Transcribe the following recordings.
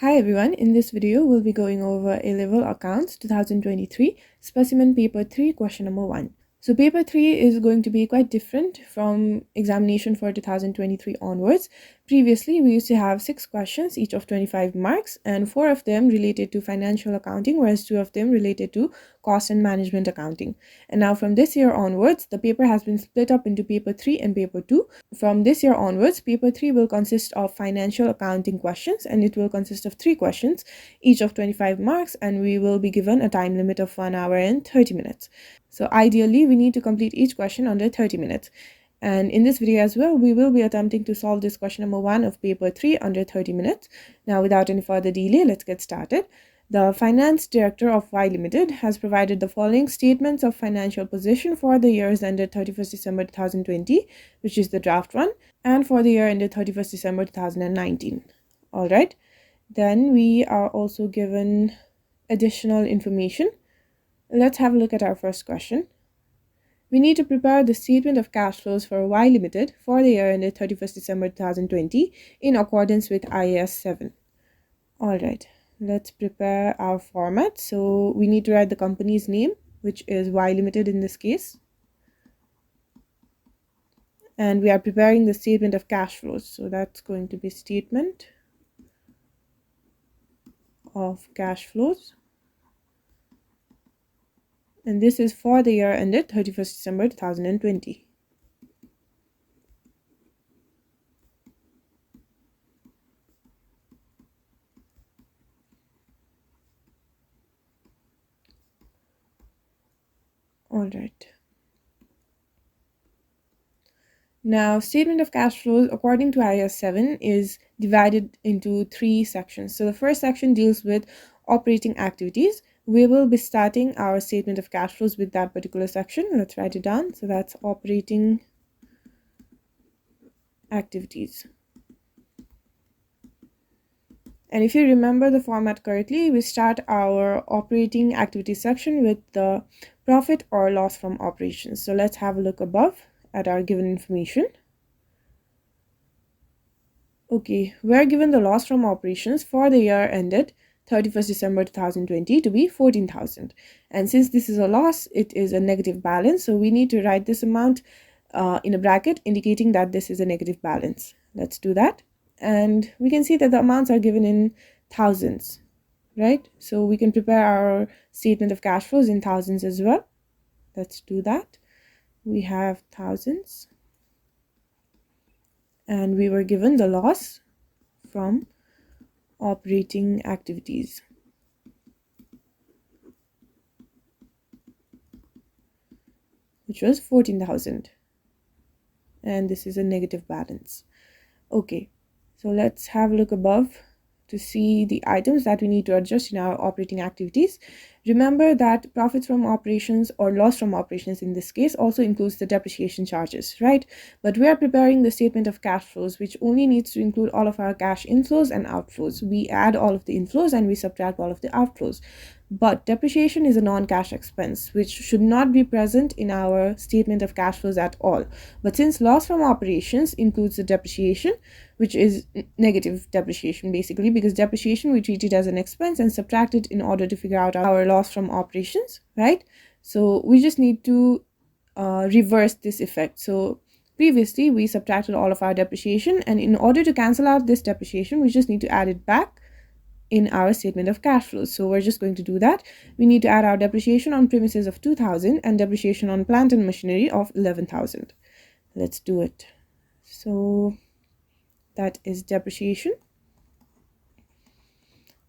Hi everyone, in this video we'll be going over A-Level Accounts 2023 Specimen Paper 3 question number 1. So paper 3 is going to be quite different from examination for 2023 onwards. Previously we used to have 6 questions, each of 25 marks, and 4 of them related to financial accounting, whereas 2 of them related to cost and management accounting. And now from this year onwards, the paper has been split up into paper 3 and paper 2. From this year onwards, paper 3 will consist of financial accounting questions, and it will consist of 3 questions, each of 25 marks, and we will be given a time limit of 1 hour and 30 minutes. So ideally, we need to complete each question under 30 minutes. And in this video as well, we will be attempting to solve this question number 1 of paper 3 under 30 minutes. Now, without any further delay, let's get started. The Finance Director of Y Limited has provided the following statements of financial position for the years ended 31st December 2020, which is the draft one, and for the year ended 31st December 2019. All right. Then we are also given additional information. Let's have a look at our first question. We need to prepare the statement of cash flows for Y Limited for the year ended 31st December 2020 in accordance with IAS 7. All right, let's prepare our format. So we need to write the company's name, which is Y Limited in this case. And we are preparing the statement of cash flows. So that's going to be statement of cash flows. And this is for the year ended 31st December 2020. All right. Now, statement of cash flows according to IAS 7 is divided into 3 sections. So the first section deals with operating activities. We will be starting our statement of cash flows with that particular section. Let's write it down. So that's operating activities. And if you remember the format correctly, we start our operating activities section with the profit or loss from operations. So let's have a look above at our given information. Okay, we're given the loss from operations for the year ended 31st December 2020 to be 14,000. And since this is a loss, it is a negative balance. So we need to write this amount in a bracket indicating that this is a negative balance. Let's do that. And we can see that the amounts are given in thousands, right? So we can prepare our statement of cash flows in thousands as well. Let's do that. We have thousands. And we were given the loss from operating activities, which was 14,000. And this is a negative balance. Okay, so let's have a look above to see the items that we need to adjust in our operating activities. Remember that profits from operations or loss from operations in this case also includes the depreciation charges, right? But we are preparing the statement of cash flows, which only needs to include all of our cash inflows and outflows. We add all of the inflows and we subtract all of the outflows. But depreciation is a non-cash expense, which should not be present in our statement of cash flows at all. But since loss from operations includes the depreciation, which is negative depreciation basically, because depreciation we treat it as an expense and subtract it in order to figure out our loss from operations, right? So we just need to reverse this effect. So previously we subtracted all of our depreciation, and in order to cancel out this depreciation, we just need to add it back in our statement of cash flows. So we're just going to do that. We need to add our depreciation on premises of 2,000 and depreciation on plant and machinery of 11,000. Let's do it. So that is depreciation.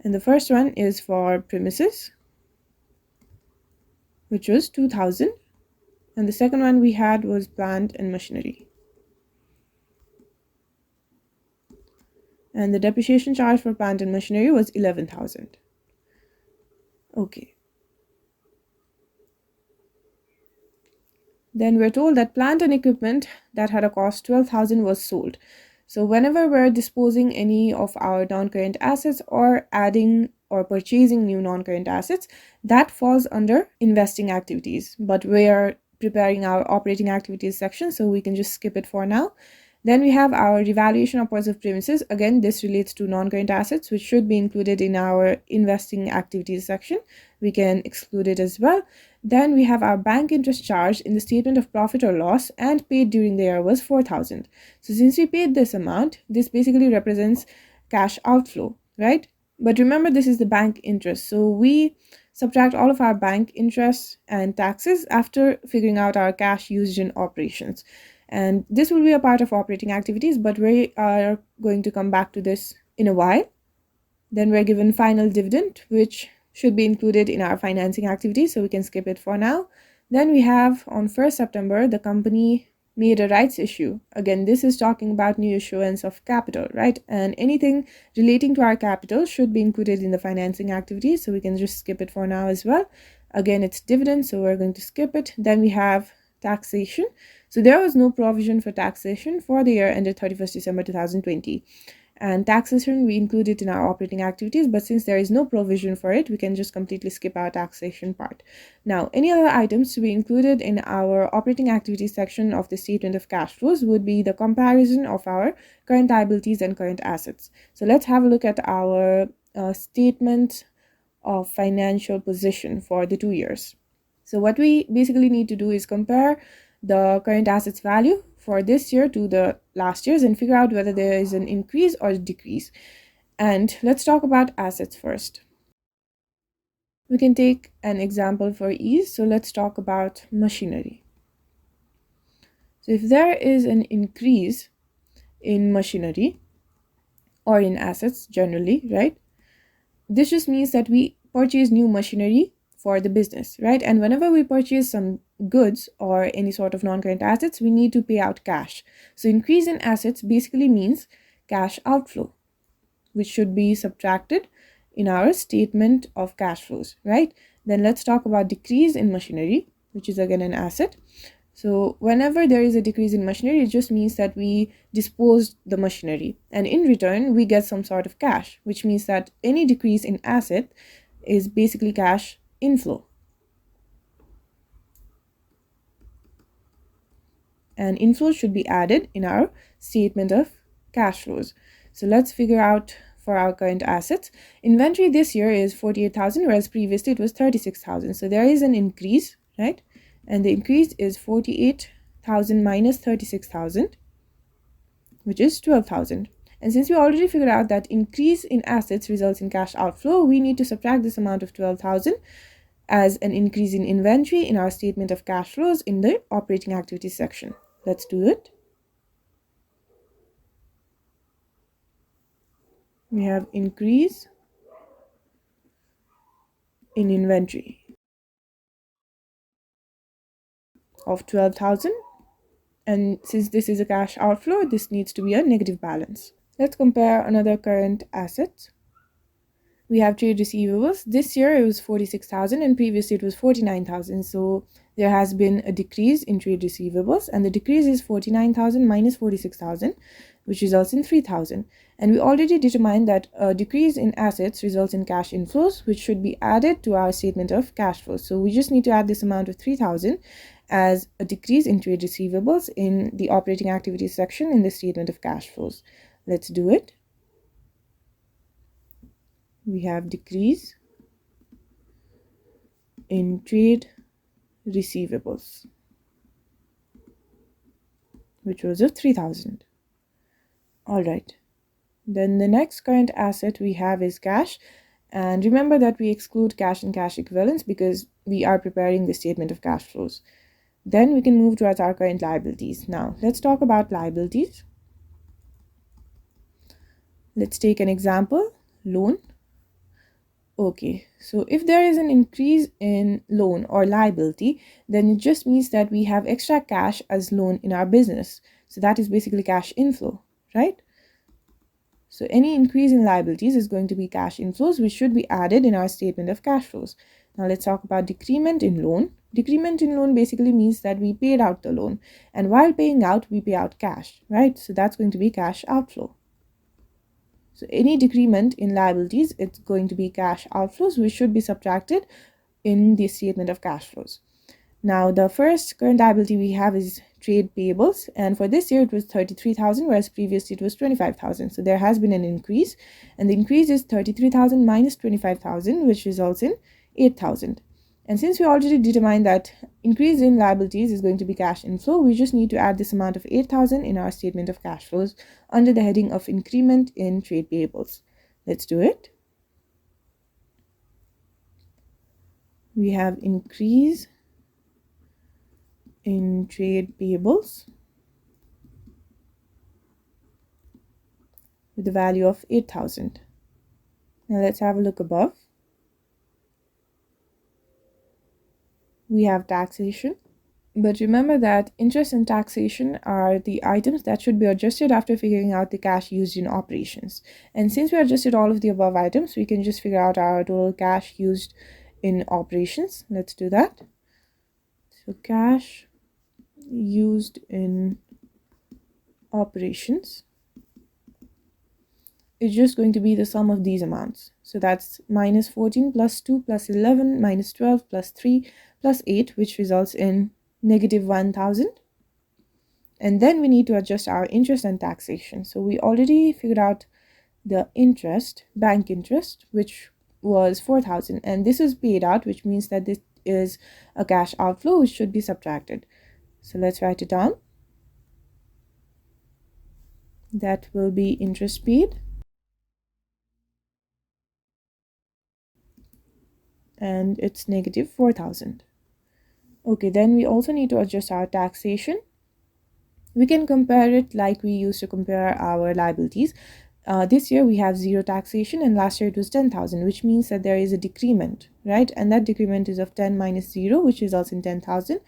And the first one is for premises, which was 2,000. And the second one we had was plant and machinery. And the depreciation charge for plant and machinery was 11,000. Okay. Then we're told that plant and equipment that had a cost 12,000 was sold. So whenever we're disposing any of our non-current assets or adding or purchasing new non-current assets, that falls under investing activities. But we're preparing our operating activities section, so we can just skip it for now. Then we have our revaluation upwards of premises. Again, this relates to non-current assets, which should be included in our investing activities section. We can exclude it as well. Then we have our bank interest charge in the statement of profit or loss and paid during the year was 4,000. So since we paid this amount, this basically represents cash outflow, right? But remember, this is the bank interest. So we subtract all of our bank interest and taxes after figuring out our cash used in operations. And this will be a part of operating activities, but we are going to come back to this in a while. Then we're given final dividend, which should be included in our financing activities, so we can skip it for now. Then we have on 1st September, the company made a rights issue. Again, this is talking about new issuance of capital, right? And anything relating to our capital should be included in the financing activities, so we can just skip it for now as well. Again, it's dividend, so we're going to skip it. Then we have taxation. So there was no provision for taxation for the year ended 31st December 2020. And taxation, we include it in our operating activities, but since there is no provision for it, we can just completely skip our taxation part. Now, any other items to be included in our operating activities section of the statement of cash flows would be the comparison of our current liabilities and current assets. So let's have a look at our statement of financial position for the 2 years. So what we basically need to do is compare the current assets value for this year to the last year's and figure out whether there is an increase or decrease. And let's talk about assets first. We can take an example for ease. So let's talk about machinery. So if there is an increase in machinery or in assets generally, right? This just means that we purchase new machinery for the business, right? And whenever we purchase some goods or any sort of non-current assets, we need to pay out cash. So increase in assets basically means cash outflow, which should be subtracted in our statement of cash flows, right? Then let's talk about decrease in machinery, which is again an asset. So whenever there is a decrease in machinery, it just means that we disposed the machinery, and in return we get some sort of cash, which means that any decrease in asset is basically cash inflow. And inflow should be added in our statement of cash flows. So let's figure out for our current assets. Inventory this year is 48,000, whereas previously it was 36,000. So there is an increase, right? And the increase is 48,000 minus 36,000, which is 12,000. And since we already figured out that increase in assets results in cash outflow, we need to subtract this amount of 12,000 as an increase in inventory in our statement of cash flows in the operating activities section. Let's do it. We have increase in inventory of 12,000, and since this is a cash outflow, this needs to be a negative balance. Let's compare another current asset. We have trade receivables. This year it was 46,000 and previously it was 49,000. So there has been a decrease in trade receivables, and the decrease is 49,000 minus 46,000, which results in 3,000. And we already determined that a decrease in assets results in cash inflows, which should be added to our statement of cash flows. So we just need to add this amount of 3,000 as a decrease in trade receivables in the operating activities section in the statement of cash flows. Let's do it. We have decrease in trade receivables, which was of 3,000. All right. Then the next current asset we have is cash. And remember that we exclude cash and cash equivalents because we are preparing the statement of cash flows. Then we can move towards our current liabilities. Now, let's talk about liabilities. Let's take an example, loan. Okay, so if there is an increase in loan or liability, then it just means that we have extra cash as loan in our business. So that is basically cash inflow, right? So any increase in liabilities is going to be cash inflows, which should be added in our statement of cash flows. Now let's talk about decrement in loan. Decrement in loan basically means that we paid out the loan, and while paying out, we pay out cash, right? So that's going to be cash outflow. So any decrement in liabilities, it's going to be cash outflows, which should be subtracted in the statement of cash flows. Now, the first current liability we have is trade payables, and for this year it was 33,000, whereas previously it was 25,000. So there has been an increase, and the increase is 33,000 minus 25,000, which results in 8,000. And since we already determined that increase in liabilities is going to be cash inflow, we just need to add this amount of 8,000 in our statement of cash flows under the heading of increment in trade payables. Let's do it. We have increase in trade payables with the value of 8,000. Now let's have a look above. We have taxation, but remember that interest and taxation are the items that should be adjusted after figuring out the cash used in operations. And since we adjusted all of the above items, we can just figure out our total cash used in operations. Let's do that. So cash used in operations is just going to be the sum of these amounts. So that's minus 14 plus 2 plus 11 minus 12 plus 3 plus 8, which results in negative 1,000. And then we need to adjust our interest and taxation. So we already figured out the interest, bank interest, which was 4,000, and this is paid out, which means that this is a cash outflow which should be subtracted. So let's write it down. That will be interest paid, and it's negative 4,000. Okay, then we also need to adjust our taxation. We can compare it like we used to compare our liabilities. This year we have 0 taxation, and last year it was 10,000, which means that there is a decrement, right? And that decrement is of 10 minus 0, which results in 10,000.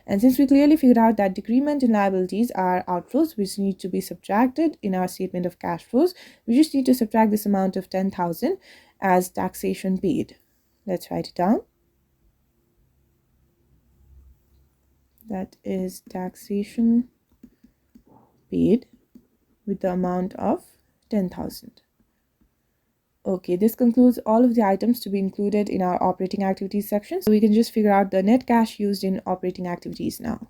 And since we clearly figured out that decrement in liabilities are outflows which need to be subtracted in our statement of cash flows, we just need to subtract this amount of 10,000 as taxation paid. Let's write it down. That is taxation paid with the amount of 10,000. Okay, this concludes all of the items to be included in our operating activities section. So we can just figure out the net cash used in operating activities now.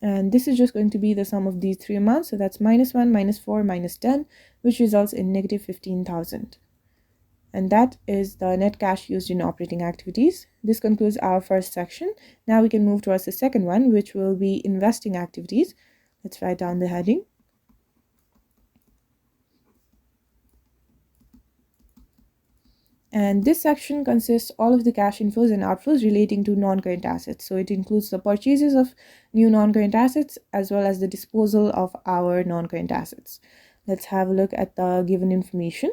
And this is just going to be the sum of these three amounts. So that's minus 1, minus 4, minus 10, which results in negative 15,000. And that is the net cash used in operating activities. This concludes our first section. Now we can move towards the second one, which will be investing activities. Let's write down the heading. And this section consists all of the cash inflows and outflows relating to non-current assets. So it includes the purchases of new non-current assets as well as the disposal of our non-current assets. Let's have a look at the given information.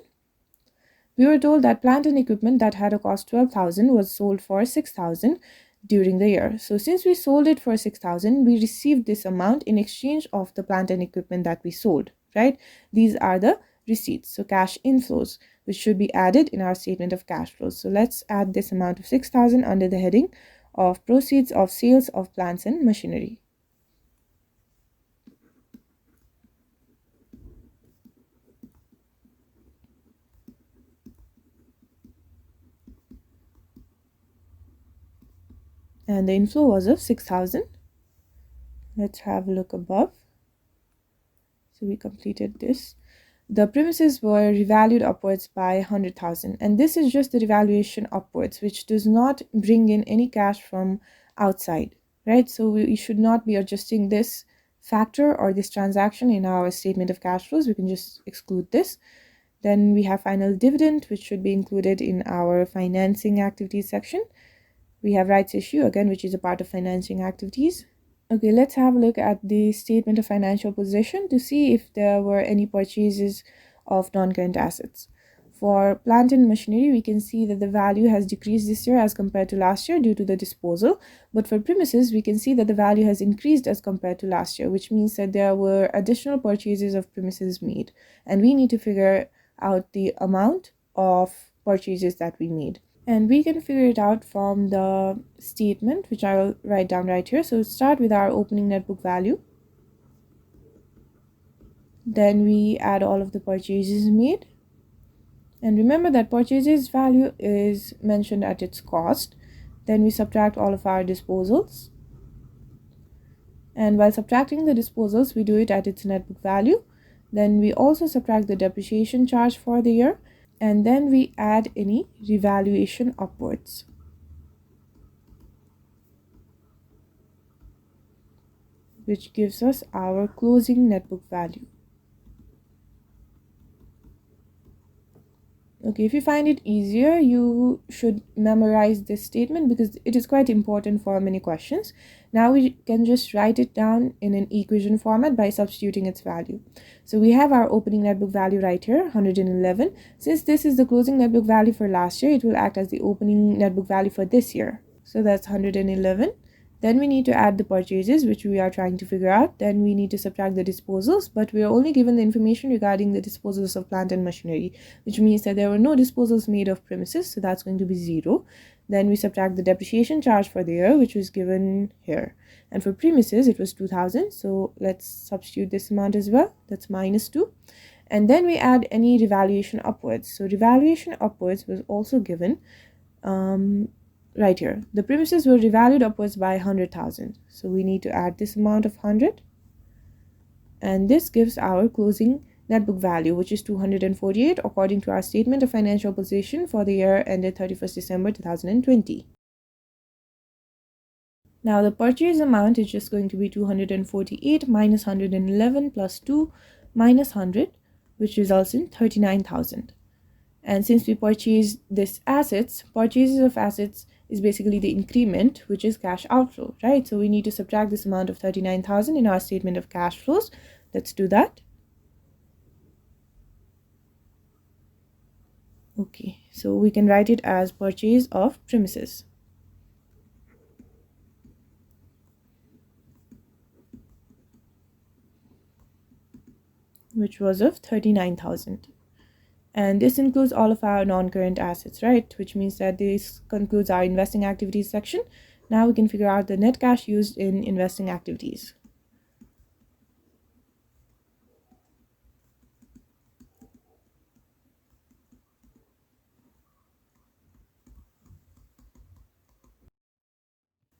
We were told that plant and equipment that had a cost 12,000 was sold for 6,000 during the year. So since we sold it for 6,000, we received this amount in exchange of the plant and equipment that we sold, right? These are the receipts, so cash inflows, which should be added in our statement of cash flows. So let's add this amount of 6,000 under the heading of proceeds of sales of plants and machinery. And the inflow was of 6,000. Let's have a look above. So we completed this. The premises were revalued upwards by 100,000, and this is just the revaluation upwards, which does not bring in any cash from outside, right? So we should not be adjusting this factor or this transaction in our statement of cash flows. We can just exclude this. Then we have final dividend, which should be included in our financing activities section. We have rights issue, again, which is a part of financing activities. Okay, let's have a look at the statement of financial position to see if there were any purchases of non-current assets. For plant and machinery, we can see that the value has decreased this year as compared to last year due to the disposal. But for premises, we can see that the value has increased as compared to last year, which means that there were additional purchases of premises made. And we need to figure out the amount of purchases that we made. And we can figure it out from the statement, which I will write down right here. So start with our opening net book value. Then we add all of the purchases made. And remember that purchases value is mentioned at its cost. Then we subtract all of our disposals. And while subtracting the disposals, we do it at its net book value. Then we also subtract the depreciation charge for the year. And then we add any revaluation upwards, which gives us our closing net book value. Okay, if you find it easier, you should memorize this statement because it is quite important for many questions. Now we can just write it down in an equation format by substituting its value. So we have our opening net book value right here, 111. Since this is the closing net book value for last year, it will act as the opening net book value for this year. So that's 111. Then we need to add the purchases, which we are trying to figure out. Then we need to subtract the disposals, but we are only given the information regarding the disposals of plant and machinery, which means that there were no disposals made of premises, so that's going to be 0. Then we subtract the depreciation charge for the year, which was given here. And for premises, it was 2000, so let's substitute this amount as well. That's -2. And then we add any revaluation upwards. So revaluation upwards was also given right here. The premises were revalued upwards by 100,000. So we need to add this amount of 100. And this gives our closing net book value, which is 248 according to our statement of financial position for the year ended 31st December 2020. Now the purchase amount is just going to be 248 minus 111 plus 2 minus 100, which results in 39,000. And since we purchased this assets, purchases of assets is basically the increment, which is cash outflow, right? So we need to subtract this amount of 39,000 in our statement of cash flows. Let's do that. Okay, so we can write it as purchase of premises, which was of 39,000. And this includes all of our non-current assets, right? Which means that this concludes our investing activities section. Now we can figure out the net cash used in investing activities.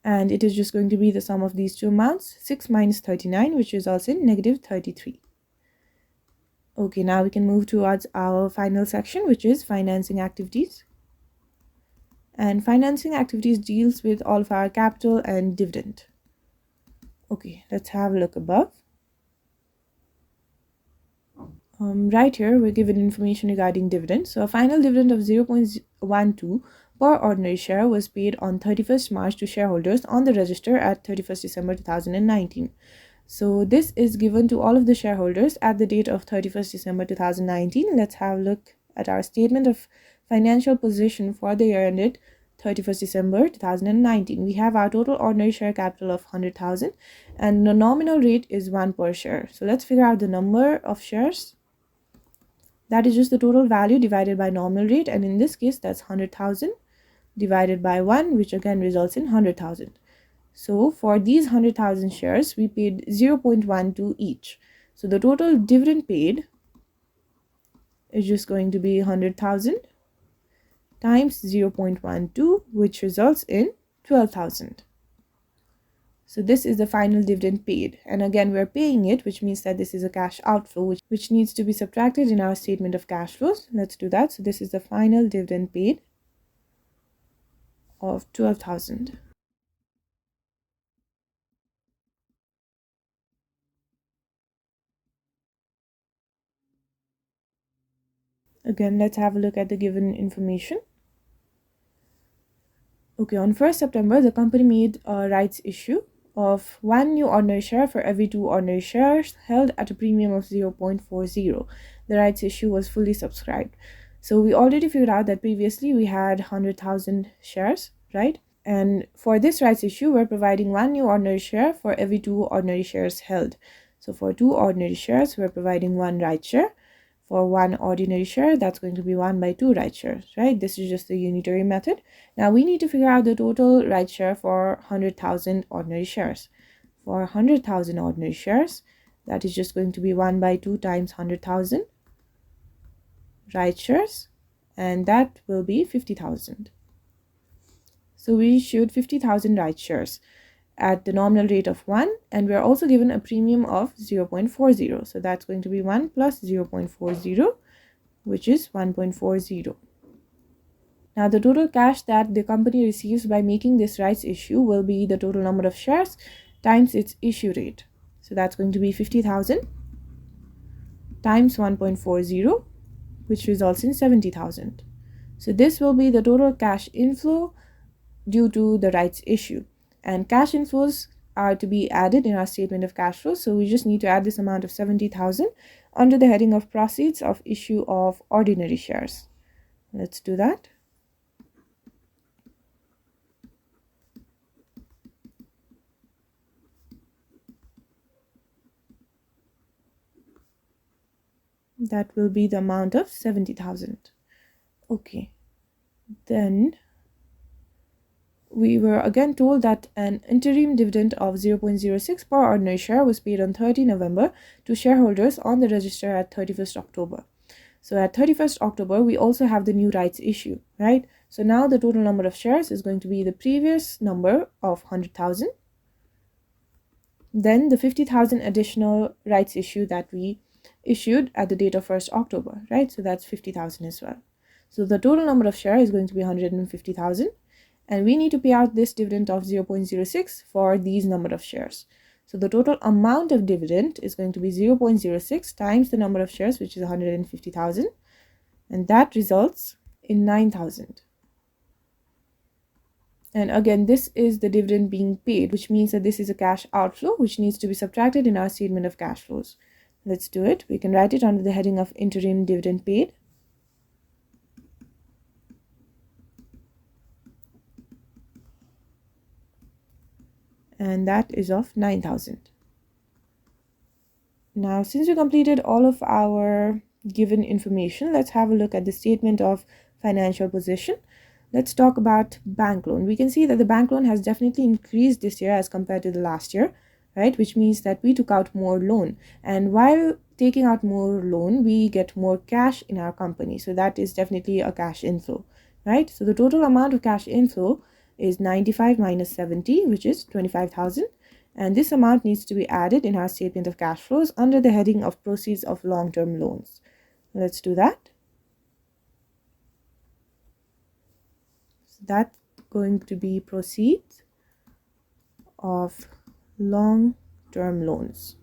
And it is just going to be the sum of these two amounts, 6 minus 39, which results in negative 33. Okay, now we can move towards our final section, which is financing activities. And financing activities deals with all of our capital and dividend. Okay, let's have a look above. Right here, we're given information regarding dividend. So a final dividend of 0.12 per ordinary share was paid on 31st March to shareholders on the register at 31st December 2019. So this is given to all of the shareholders at the date of 31st December 2019. Let's have a look at our statement of financial position for the year ended 31st December 2019. We have our total ordinary share capital of 100,000 and the nominal rate is 1 per share. So let's figure out the number of shares. That is just the total value divided by nominal rate, and in this case that's 100,000 divided by 1, which again results in 100,000. So for these 100,000 shares, we paid 0.12 each. So the total dividend paid is just going to be 100,000 times 0.12, which results in 12,000. So this is the final dividend paid. And again, we're paying it, which means that this is a cash outflow, which needs to be subtracted in our statement of cash flows. Let's do that. So this is the final dividend paid of 12,000. Again, let's have a look at the given information. Okay, on 1st September, the company made a rights issue of 1 new ordinary share for every 2 ordinary shares held at a premium of 0.40. The rights issue was fully subscribed. So we already figured out that previously we had 100,000 shares, right? And for this rights issue, we're providing 1 new ordinary share for every 2 ordinary shares held. So for 2 ordinary shares, we're providing 1 right share. For 1 ordinary share, that's going to be 1 by 2 right shares, right? This is just the unitary method. Now we need to figure out the total right share for 100,000 ordinary shares. For 100,000 ordinary shares, That is just going to be 1 by 2 times 100,000 rights shares, and that will be 50,000. So we issued 50,000 rights shares at the nominal rate of 1, and we are also given a premium of 0.40. So that's going to be 1 plus 0.40, which is 1.40. Now the total cash that the company receives by making this rights issue will be the total number of shares times its issue rate. So that's going to be 50,000 times 1.40, which results in 70,000. So this will be the total cash inflow due to the rights issue. And cash inflows are to be added in our statement of cash flows. So we just need to add this amount of 70,000 under the heading of proceeds of issue of ordinary shares. Let's do that. That will be the amount of 70,000. Okay. Then we were again told that an interim dividend of 0.06 per ordinary share was paid on 30 November to shareholders on the register at 31st October. So at 31st October, we also have the new rights issue, right? So now the total number of shares is going to be the previous number of 100,000. Then the 50,000 additional rights issue that we issued at the date of 1st October, right? So that's 50,000 as well. So the total number of shares is going to be 150,000. And we need to pay out this dividend of 0.06 for these number of shares. So the total amount of dividend is going to be 0.06 times the number of shares, which is 150,000. And that results in 9,000. And again, this is the dividend being paid, which means that this is a cash outflow, which needs to be subtracted in our statement of cash flows. Let's do it. We can write it under the heading of interim dividend paid. And that is of 9,000. Now, since we completed all of our given information, let's have a look at the statement of financial position. Let's talk about bank loan. We can see that the bank loan has definitely increased this year as compared to the last year, right? Which means that we took out more loan. And while taking out more loan, we get more cash in our company. So that is definitely a cash inflow, right? So the total amount of cash inflow is 95 minus 70, which is 25,000. And this amount needs to be added in our statement of cash flows under the heading of proceeds of long-term loans. Let's do that. So that's going to be proceeds of long-term loans.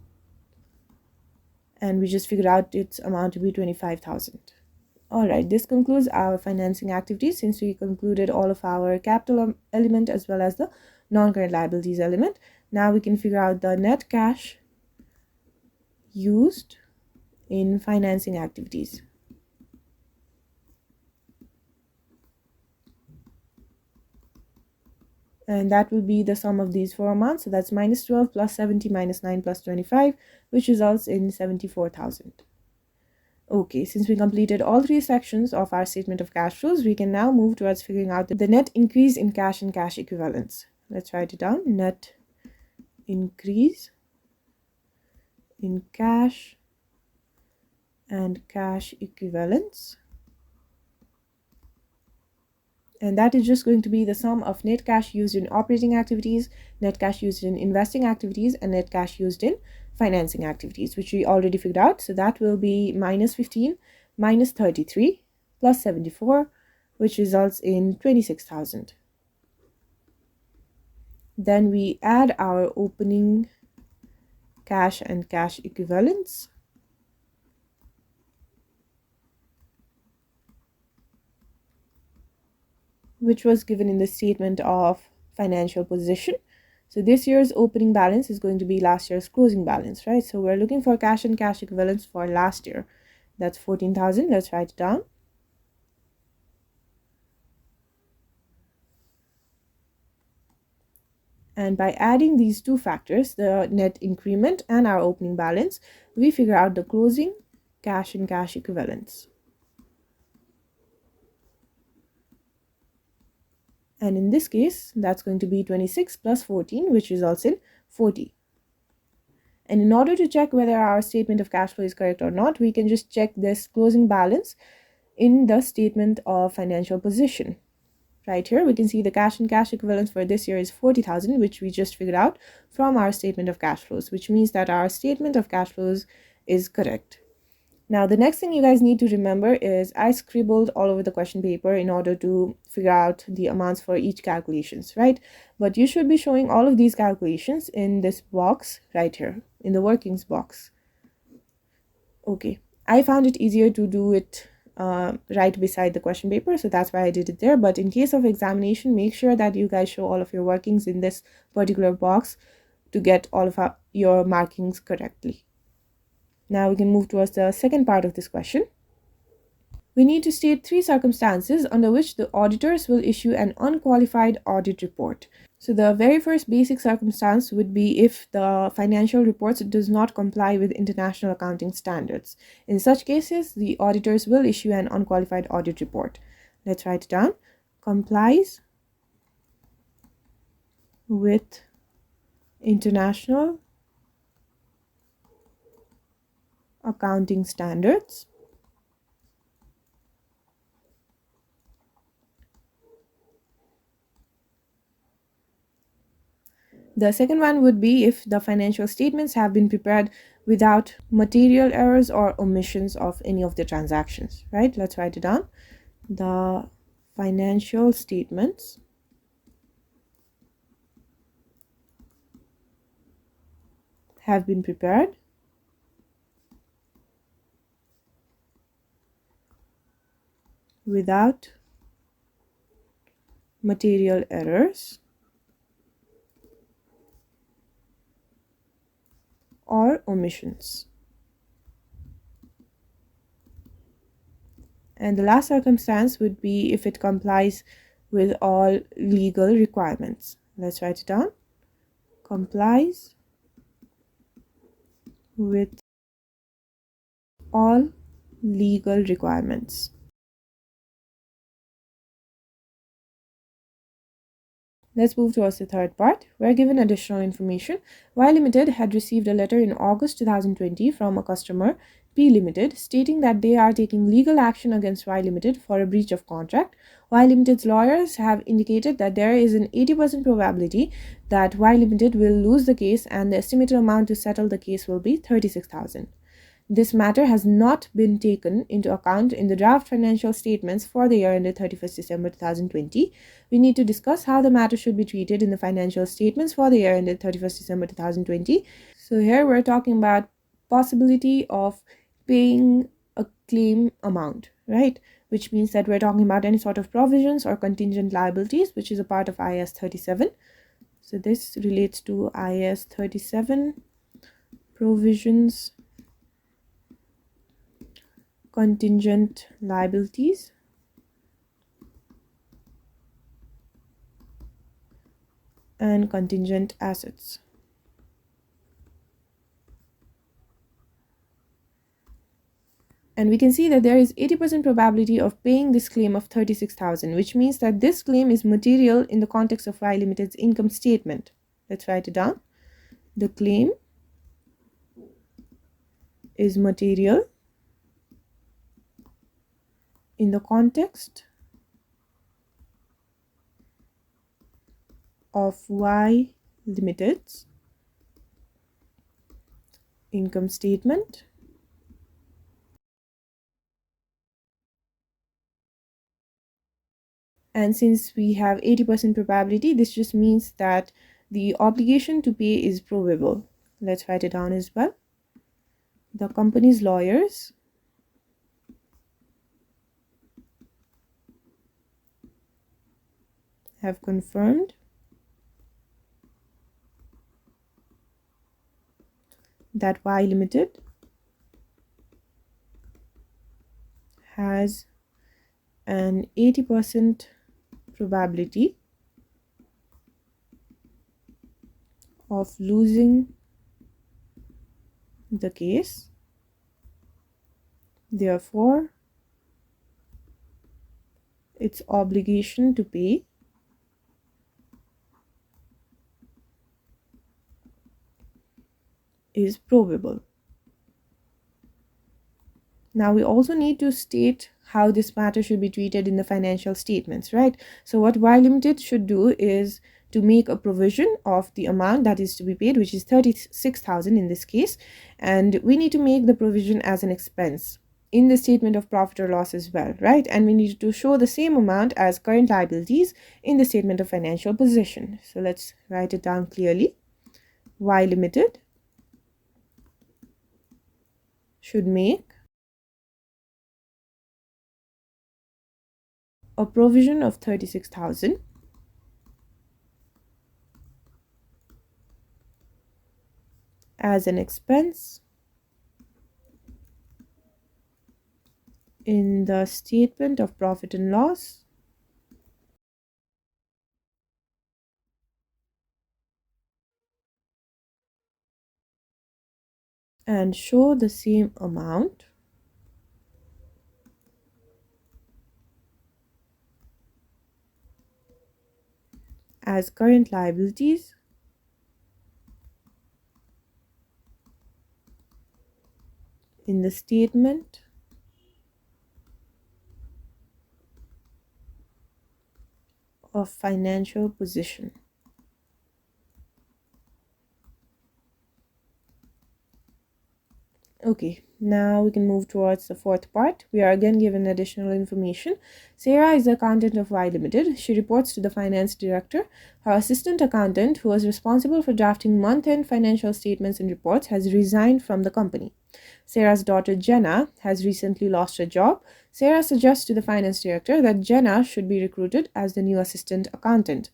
And we just figured out its amount to be 25,000. Alright, this concludes our financing activities since we concluded all of our capital element as well as the non-current liabilities element. Now we can figure out the net cash used in financing activities. And that will be the sum of these four amounts. So that's minus 12 plus 70 minus 9 plus 25, which results in 74,000. Okay, since we completed all three sections of our statement of cash flows, we can now move towards figuring out the net increase in cash and cash equivalents. Let's write it down. Net increase in cash and cash equivalents. And that is just going to be the sum of net cash used in operating activities, net cash used in investing activities, and net cash used in financing activities, which we already figured out. So that will be minus 15 minus 33 plus 74, which results in 26,000. Then we add our opening cash and cash equivalents. Which was given in the statement of financial position. So this year's opening balance is going to be last year's closing balance, right? So we're looking for cash and cash equivalents for last year. That's 14,000. Let's write it down. And by adding these two factors, the net increment and our opening balance, we figure out the closing cash and cash equivalents. And in this case, that's going to be 26 plus 14, which results in 40. And in order to check whether our statement of cash flow is correct or not, we can just check this closing balance in the statement of financial position. Right here, we can see the cash and cash equivalents for this year is 40,000, which we just figured out from our statement of cash flows, which means that our statement of cash flows is correct. Now, the next thing you guys need to remember is I scribbled all over the question paper in order to figure out the amounts for each calculations, right? But you should be showing all of these calculations in this box right here, in the workings box. Okay, I found it easier to do it right beside the question paper, so that's why I did it there. But in case of examination, make sure that you guys show all of your workings in this particular box to get all of your markings correctly. Now we can move towards the second part of this question. We need to state 3 circumstances under which the auditors will issue an unqualified audit report. So the very first basic circumstance would be if the financial reports does not comply with international accounting standards. In such cases, the auditors will issue an unqualified audit report. Let's write it down. Complies with international accounting standards. The second one would be if the financial statements have been prepared without material errors or omissions of any of the transactions, right? Let's write it down. The financial statements have been prepared without material errors or omissions. And the last circumstance would be if it complies with all legal requirements. Let's write it down. Complies with all legal requirements. Let's move towards the third part. We're given additional information. Y Limited had received a letter in August 2020 from a customer, P Limited, stating that they are taking legal action against Y Limited for a breach of contract. Y Limited's lawyers have indicated that there is an 80% probability that Y Limited will lose the case and the estimated amount to settle the case will be 36,000. This matter has not been taken into account in the draft financial statements for the year ended 31st December 2020. We need to discuss how the matter should be treated in the financial statements for the year ended 31st December 2020. So here we're talking about possibility of paying a claim amount, right? Which means that we're talking about any sort of provisions or contingent liabilities, which is a part of IAS 37. So this relates to IAS 37, provisions, contingent liabilities, and contingent assets. And we can see that there is 80% probability of paying this claim of 36,000, which means that this claim is material in the context of Y Limited's income statement. Let's write it down. The claim is material in the context of Y Limited's income statement. And since we have 80% probability, this just means that the obligation to pay is probable. Let's write it down as well. The company's lawyers have confirmed that Y Limited has an 80% probability of losing the case. Therefore, its obligation to pay is probable. Now we also need to state how this matter should be treated in the financial statements, right? So what Y Limited should do is to make a provision of the amount that is to be paid, which is 36,000 in this case, and we need to make the provision as an expense in the statement of profit or loss as well, right? And we need to show the same amount as current liabilities in the statement of financial position. So let's write it down clearly. Y Limited should make a provision of 36,000 as an expense in the statement of profit and loss and show the same amount as current liabilities in the statement of financial position. Okay, now we can move towards the fourth part. We are again given additional information. Sarah is the accountant of Y Limited. She reports to the finance director. Her assistant accountant, who was responsible for drafting month-end financial statements and reports, has resigned from the company. Sarah's daughter Jenna has recently lost her job. Sarah suggests to the finance director that Jenna should be recruited as the new assistant accountant.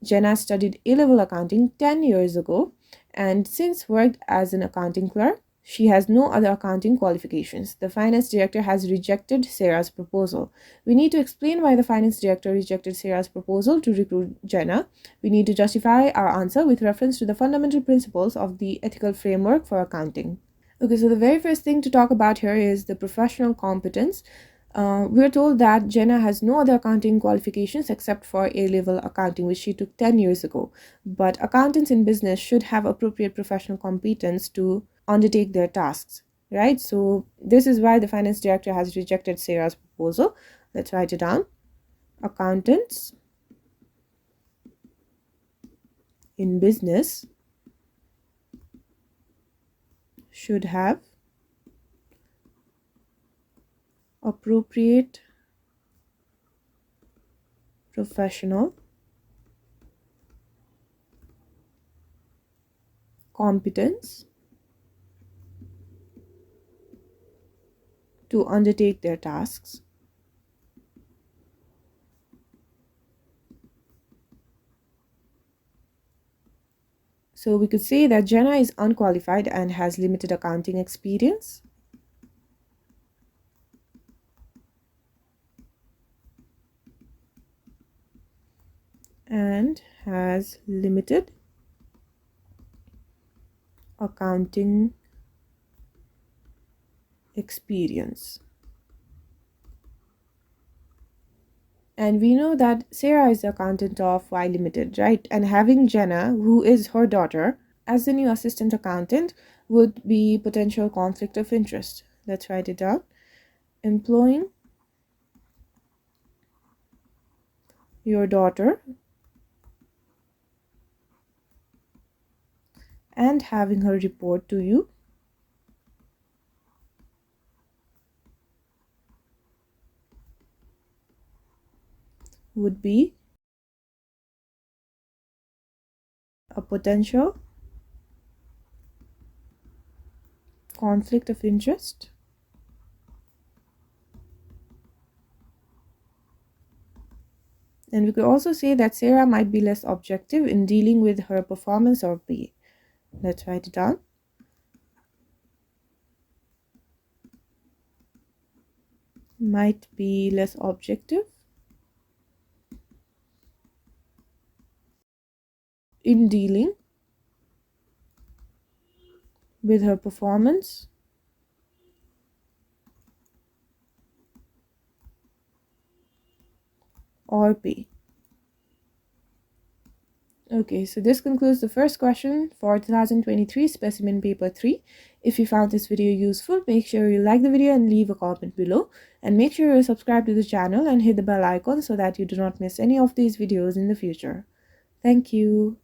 Jenna studied A-level accounting 10 years ago and since worked as an accounting clerk. She has no other accounting qualifications. The finance director has rejected Sarah's proposal. We need to explain why the finance director rejected Sarah's proposal to recruit Jenna. We need to justify our answer with reference to the fundamental principles of the ethical framework for accounting. Okay, so the very first thing to talk about here is the professional competence. We're told that Jenna has no other accounting qualifications except for A-level accounting, which she took 10 years ago. But accountants in business should have appropriate professional competence to undertake their tasks, right? So this is why the finance director has rejected Sarah's proposal. Let's write it down. Accountants in business should have appropriate professional competence to undertake their tasks. So we could say that Jenna is unqualified and has limited accounting experience. And has limited accounting experience. And we know that Sarah is the accountant of Y Limited, right? And having Jenna, who is her daughter, as the new assistant accountant would be potential conflict of interest. Let's write it down. Employing your daughter and having her report to you would be a potential conflict of interest. And we could also say that Sarah might be less objective in dealing with her performance or pay. Let's write it down. Might be less objective in dealing with her performance or pay. Okay, so this concludes the first question for 2023 Specimen Paper 3. If you found this video useful, make sure you like the video and leave a comment below. And make sure you subscribe to the channel and hit the bell icon so that you do not miss any of these videos in the future. Thank you.